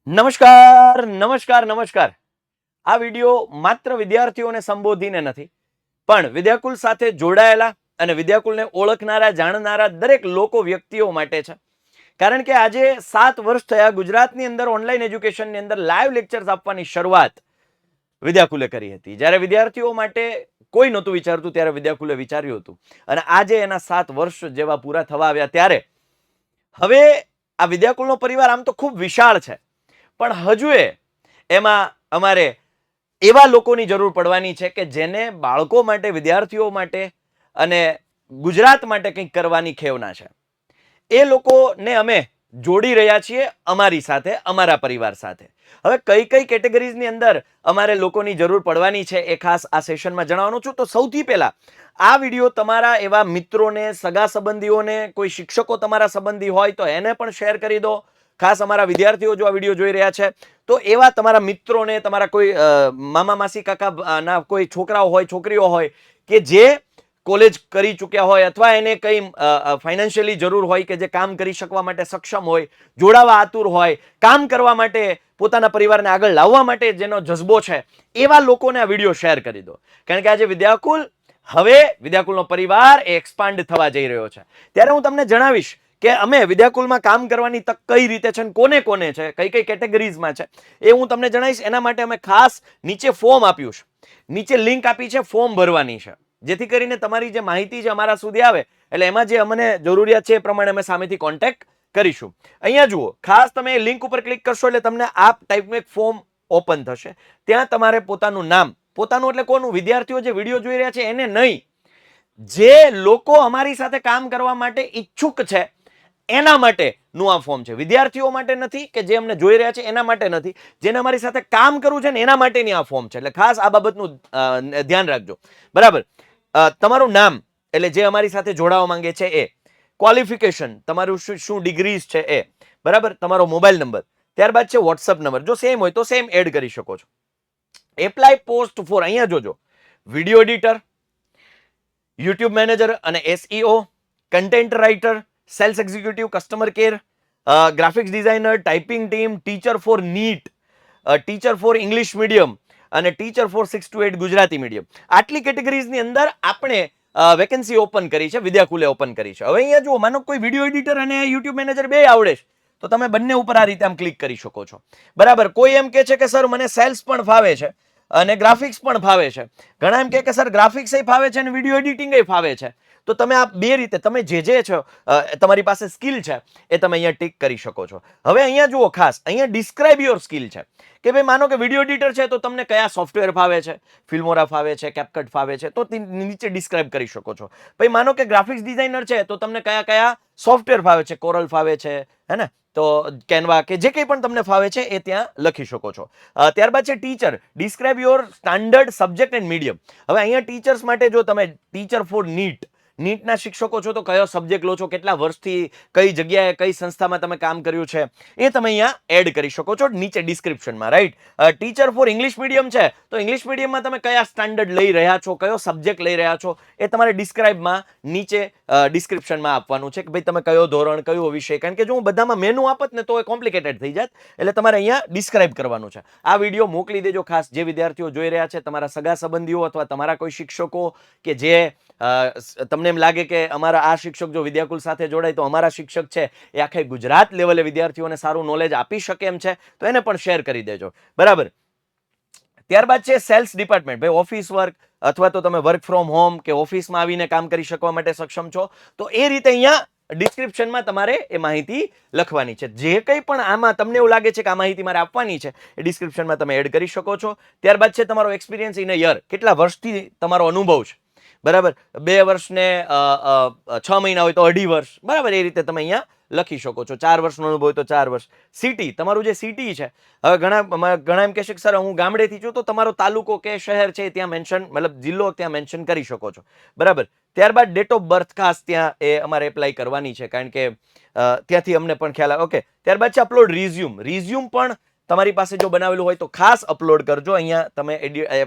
નમસ્કાર નમસ્કાર નમસ્કાર. આ વિડીયો માત્ર વિદ્યાર્થીઓને સંબોધીને નથી, પણ વિદ્યાકુલ સાથે જોડાયેલા અને વિદ્યાકુલને ઓળખનારા જાણનારા દરેક લોકો વ્યક્તિઓ માટે છે. કારણ કે આજે 7 વર્ષ થયા ગુજરાતની અંદર ઓનલાઈન એજ્યુકેશનની અંદર લાઈવ લેક્ચર્સ આપવાની શરૂઆત વિદ્યાકુલે કરી હતી. જ્યારે વિદ્યાર્થીઓ માટે કોઈ નહોતું વિચારતું ત્યારે વિદ્યાકુલે વિચાર્યું હતું, અને આજે એના 7 વર્ષ જેવા પૂરા થવા આવ્યા ત્યારે હવે આ વિદ્યાકુલનો પરિવાર આમ તો ખૂબ વિશાળ છે, પણ હજુ એમાં અમારે એવા લોકોની જરૂર પડવાની છે કે જેને બાળકો માટે, વિદ્યાર્થીઓ માટે અને ગુજરાત માટે કંઈક કરવાની ખેવના છે. એ લોકોને અમે જોડી રહ્યા છીએ અમારી સાથે, અમારા પરિવાર સાથે. હવે કઈ કઈ કેટેગરીઝની અંદર અમારે લોકોની જરૂર પડવાની છે એ ખાસ આ સેશનમાં જણાવવાનું છું. તો સૌથી પહેલા આ વિડીયો તમારા એવા મિત્રોને, સગા સંબંધીઓને, કોઈ શિક્ષકો તમારા સંબંધી હોય તો એને પણ શેર કરી દો. ખાસ અમારા વિદ્યાર્થીઓ જો આ વિડીયો જોઈ રહ્યા છે તો એવા તમારા મિત્રોને, તમારા કોઈ મામા માસી કાકા ના કોઈ છોકરાઓ હોય, છોકરીઓ હોય કે જે કોલેજ કરી ચૂક્યા હોય અથવા એને કંઈ ફાઇનાન્શિયલી જરૂર હોય કે જે કામ કરી શકવા માટે સક્ષમ હોય, જોડાવા આતુર હોય, કામ કરવા માટે, પોતાના પરિવારને આગળ લાવવા માટે જેનો જજ્બો છે, એવા લોકોને આ વિડીયો શેર કરી દો. કારણ કે આજે વિદ્યાકુલનો પરિવાર એક્સપાન્ડ થવા જઈ રહ્યો છે. ત્યારે હું તમને જણાવીશ કે અમે વિદ્યાકુલમાં કામ કરવાની તક કઈ રીતે છે, કોને કોને છે, કઈ કઈ કેટેગરીઝમાં છે, એ હું તમને જણાવીશ. એના માટે અમે ખાસ નીચે ફોર્મ આપ્યું છે, નીચે લિંક આપી છે, ફોર્મ ભરવાની છે, જેથી કરીને તમારી જે માહિતી છે અમારા સુધી આવે એટલે એમાં જે અમને જરૂરિયાત છે એ પ્રમાણે અમે સામેથી કોન્ટેક્ટ કરીશું. અહીંયા જુઓ, ખાસ તમે લિંક ઉપર ક્લિક કરશો એટલે તમને આ ટાઈપનું એક ફોર્મ ઓપન થશે. ત્યાં તમારે પોતાનું નામ, પોતાનું એટલે કોનું, વિદ્યાર્થીઓ જે વિડીયો જોઈ રહ્યા છે એને નહીં, જે લોકો અમારી સાથે કામ કરવા માટે ઈચ્છુક છે એના માટેનું આ ફોર્મ છે. વિદ્યાર્થીઓ માટે નથી કે જે અમને જોઈ રહ્યા છે એના માટે નથી, જેને અમારી સાથે કામ કરવું છે ને એના માટેની આ ફોર્મ છે. એટલે ખાસ આ બાબતનું ધ્યાન રાખજો. બરાબર. તમારું નામ એટલે જે અમારી સાથે જોડાવા માંગે છે એ, ક્વોલિફિકેશન તમારું શું ડિગ્રીઝ છે એ, બરાબર, તમારો મોબાઈલ નંબર, ત્યારબાદ છે વોટ્સઅપ નંબર. જો સેમ હોય તો સેમ એડ કરી શકો છો. એપ્લાય પોસ્ટ ફોર, અહીંયા જોજો, વિડીયો એડિટર, યુટ્યુબ મેનેજર અને SEO, content writer, sales executive, customer care, graphics designer, typing team, teacher for NEET, teacher for English medium અને teacher for 6 to 8 Gujarati medium. આટલી કેટેગરીઝની અંદર આપણે વેકેન્સી ઓપન કરી છે, વિદ્યાકુલે ઓપન કરી છે. હવે અહીંયા જુઓ, માનો કોઈ વિડીયો એડિટર અને યુટ્યુબ મેનેજર બે આવડે છે તો તમે બંને ઉપર આ રીતે આમ ક્લિક કરી શકો છો. બરાબર. કોઈ એમ કે છે કે સર મને સેલ્સ પણ ફાવે છે અને ગ્રાફિક્સ પણ ફાવે છે. ઘણા એમ કે સર ગ્રાફિક્સ એ ફાવે છે અને વિડીયો એડિટિંગ એ ફાવે છે. તો તમે આ બે રીતે તમે જે છો તમારી પાસે સ્કિલ છે એ તમે અહીંયા ટિક કરી શકો છો. હવે અહીંયા જુઓ, ખાસ અહીંયા ડિસ્ક્રાઇબ યોર સ્કિલ છે કે ભાઈ માનો કે વિડીયો એડિટર છે તો તમને કયા સોફ્ટવેર ફાવે છે, ફિલ્મોરા ફાવે છે, કેપકટ ફાવે છે, તો નીચે ડિસ્ક્રાઇબ કરી શકો છો. ભાઈ માનો કે ગ્રાફિક્સ ડિઝાઇનર છે તો તમને કયા કયા સોફ્ટવેર ફાવે છે, કોરલ ફાવે છે, હે ને, તો કેનવા કે જે કંઈ પણ તમને ફાવે છે એ ત્યાં લખી શકો છો. ત્યારબાદ છે teacher, describe your standard subject and medium. હવે અહીંયા ટીચર્સ માટે જો તમે ટીચર ફોર નીટના શિક્ષકો છો તો કયો સબ્જેક્ટ લો છો, કેટલા વર્ષથી કઈ જગ્યાએ કઈ સંસ્થામાં તમે કામ કર્યું છે એ તમે અહીંયા એડ કરી શકો છો નીચે ડિસ્ક્રિપ્શનમાં, right. Teacher for English medium છે તો ઇંગ્લિશ મીડિયમમાં તમે કયા સ્ટાન્ડર્ડ લઈ રહ્યા છો, કયો સબ્જેક્ટ લઈ રહ્યા છો એ તમારે ડિસ્ક્રાઇબમાં નીચે ડિસ્ક્રિપ્શનમાં આપવાનું છે કે ભાઈ તમે કયો ધોરણ, કયો વિષય. કારણ કે જો હું બધામાં મેનુ આપત ને તો એ કોમ્પ્લિકેટેડ થઈ જાત, એટલે તમારે અહીંયા ડિસ્ક્રાઇબ કરવાનું છે. આ વિડીયો મોકલી દેજો ખાસ જે વિદ્યાર્થીઓ જોઈ રહ્યા છે, તમારા સગા સંબંધીઓ અથવા તમારા કોઈ શિક્ષકો કે જે તમને એમ લાગે કે અમારા આ શિક્ષક જો વિદ્યાકુલ સાથે જોડાય તો અમારા શિક્ષક છે એ આખે ગુજરાત લેવલે વિદ્યાર્થીઓને સારું નોલેજ આપી શકે એમ છે, તો એને પણ શેર કરી દેજો. બરાબર. ત્યારબાદ છે સેલ્સ ડિપાર્ટમેન્ટ. ભાઈ ઓફિસ વર્ક અથવા તો તમે વર્ક ફ્રોમ હોમ કે ઓફિસમાં આવીને કામ કરી શકવા માટે સક્ષમ છો તો એ રીતે અહીંયા ડિસ્ક્રિપ્શનમાં તમારે એ માહિતી લખવાની છે. જે કંઈ પણ આમાં તમને એવું લાગે છે કે આ માહિતી મારે આપવાની છે એ ડિસ્ક્રિપ્શનમાં તમે એડ કરી શકો છો. ત્યારબાદ છે તમારો એક્સપિરિયન્સ ઇન અ યર, કેટલા વર્ષથી તમારો અનુભવ છે. બરાબર. 2 વર્ષને 6 મહિના હોય તો 2.5 વર્ષ, બરાબર, એ રીતે તમે અહીંયા લખી શકો છો. 4 વર્ષનો અનુભવ હોય તો 4 વર્ષ. સિટી, તમારું જે સિટી છે, હવે ઘણા એમ કહેશે કે સર હું ગામડેથી છું તો તમારો તાલુકો કે શહેર છે ત્યાં મેન્શન, મતલબ જિલ્લો ત્યાં મેન્શન કરી શકો છો. બરાબર. ત્યારબાદ ડેટ ઓફ બર્થ ખાસ ત્યાં એ અમારે એપ્લાય કરવાની છે કારણ કે ત્યાંથી અમને પણ ખ્યાલ આવે. ઓકે. ત્યારબાદ છે અપલોડ રિઝ્યુમ. રિઝ્યુમ પણ તમારી પાસે જો બનાવેલું હોય તો ખાસ અપલોડ કરજો. અહીંયા તમે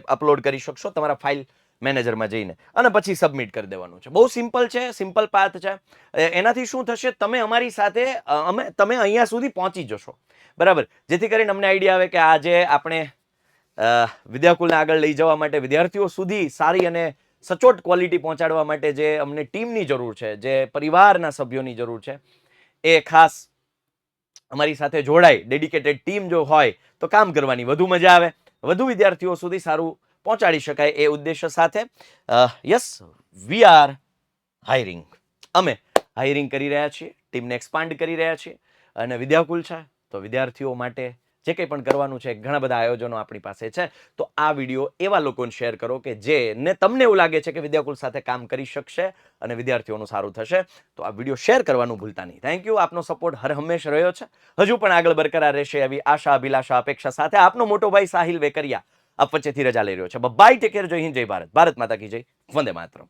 અપલોડ કરી શકશો તમારા ફાઇલ મેનેજરમાં જઈને અને પછી સબમિટ કરી દેવાનું છે. બહુ સિમ્પલ છે, સિમ્પલ પાથ છે. એનાથી શું થશે, તમે અમારી સાથે તમે અહીંયા સુધી પહોંચી જશો, બરાબર, જેથી કરીને અમને આઈડિયા આવે કે આજે આપણે વિદ્યાકુલને આગળ લઈ જવા માટે, વિદ્યાર્થીઓ સુધી સારી અને સચોટ ક્વોલિટી પહોંચાડવા માટે જે અમને ટીમની જરૂર છે, જે પરિવારના સભ્યોની જરૂર છે, એ ખાસ અમારી સાથે જોડાય. ડેડિકેટેડ ટીમ જો હોય તો કામ કરવાની વધુ મજા આવે, વધુ વિદ્યાર્થીઓ સુધી સારું પહોંચાડી શકાય એ ઉદ્દેશ્ય સાથે યસ વી આર હાયરિંગ. અમે હાયરિંગ કરી રહ્યા છીએ, ટીમને એક્સપાન્ડ કરી રહ્યા છીએ, અને વિદ્યાકુલ છે તો વિદ્યાર્થીઓ માટે જે કંઈ પણ કરવાનું છે, ઘણા બધા આયોજનો આપણી પાસે છે. તો આ વિડીયો એવા લોકોને શેર કરો કે જેને તમને એવું લાગે છે કે વિદ્યાકુલ સાથે કામ કરી શકશે અને વિદ્યાર્થીઓનું સારું થશે. તો આ વિડીયો શેર કરવાનું ભૂલતા નહીં. Thank you. આપનો સપોર્ટ હર હંમેશ રહ્યો છે, હજુ પણ આગળ બરકરાર રહેશે એવી આશા, અભિલાષા, અપેક્ષા સાથે આપનો મોટો ભાઈ સાહિલ વેકરિયા આપ વચ્ચેથી રજા લઈ રહ્યો છે. બાય, ટેક કેર, જય હિન્દ, જય ભારત, ભારત માતા કી જય, વંદે માતરમ.